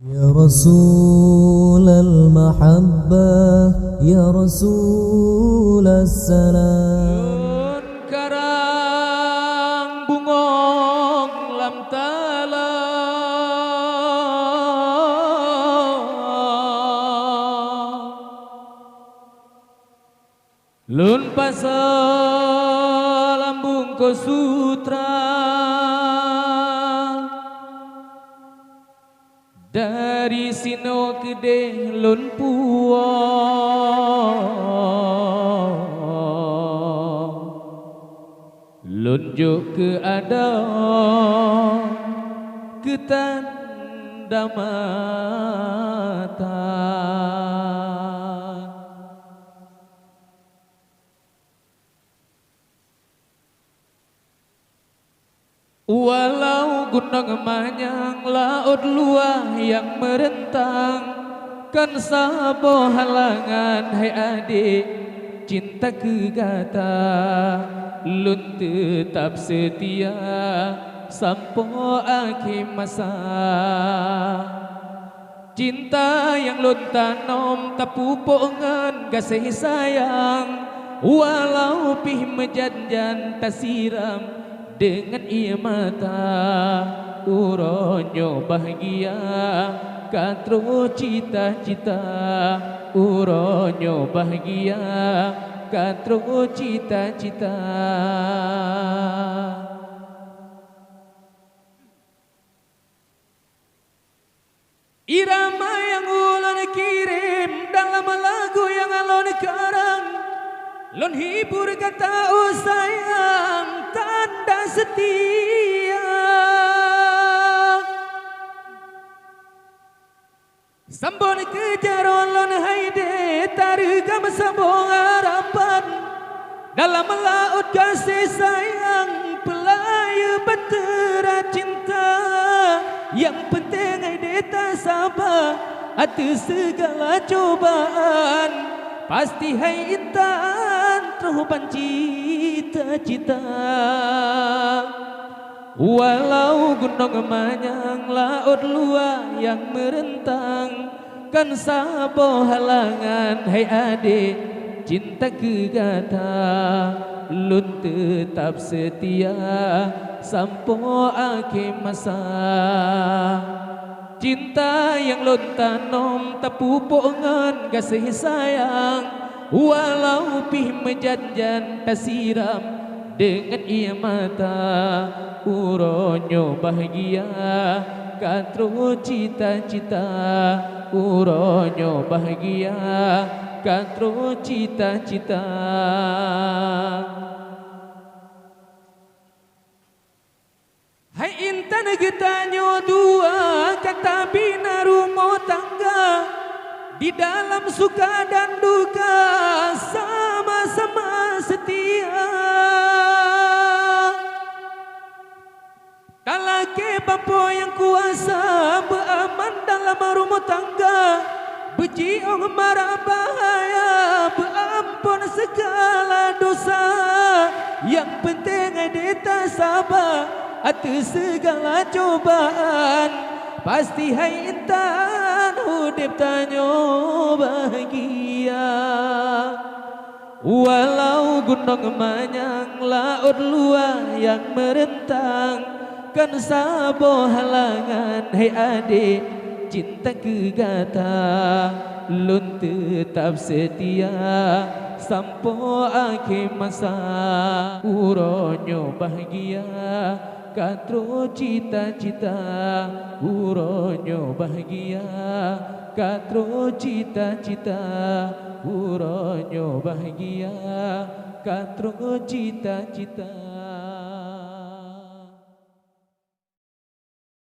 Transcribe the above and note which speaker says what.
Speaker 1: يا رسول المحبة يا رسول السلام
Speaker 2: Lun karang bungong lam tala Lun pasal lambung ko sutra Dari sino gede lun puang Lunjuk ke ada ke tanda mata Walau gunung manyang laut luah yang merentang Kan sabo halangan hai adik cinta kegata Lun tetap setia sampai akhir masa Cinta yang lun tanam tak pupongan kasih sayang Walau pih mejanjan tak siram dengan ia mata Uronyo bahagia katro cita-cita Uronyo bahagia katro cita-cita Irama yang ulun kirim dalam lagu yang alun karang Lun hibur kata oh sayang tanda setia Sambon kejar lun haide tarigam sambung harapan Dalam laut kasih sayang pelaya batera cinta Yang penting haide tak sabar atas segala cobaan Pasti hai intan terupan cita-cita Walau gunung manyang laut luar yang merentang Kan sabo halangan hai adik cinta kegata Lun tetap setia sampai akhir masa Cinta yang lun tanam tak pupongan kasih sayang Walau pih mejanjan tak siram dengan ia mata Uronyo bahagia katro cita-cita Uronyo bahagia katro cita-cita Hai intan getanyo dua kata bina rumah tangga Di dalam suka dan duka sama-sama setia Talake bapa yang kuasa beraman dalam rumah tangga Bejiong marah bahaya berampun segala dosa Yang penting ada sabar atas segala cobaan Pasti hai intan hudip tanyo bahagia Walau gunung manyang laut luar yang merentang Kan sabo halangan hai adik cinta kegata Lun tetap setia sampai akhir masa Uronyo bahagia katro cita-cita Uronyo bahagia katro cita-cita Uronyo bahagia katro cita-cita